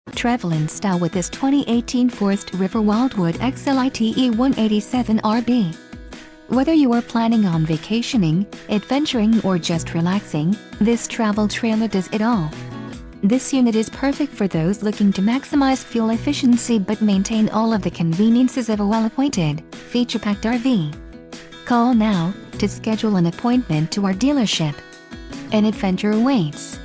Travel in style with this 2018 Forest River WILDWOOD XLITE 187RB. Whether you are planning on vacationing, adventuring or just relaxing, this travel trailer does it all. This unit is perfect for those looking to maximize fuel efficiency but maintain all of the conveniences of a well-appointed, feature-packed RV. Call now to schedule an appointment to our dealership. An adventure awaits.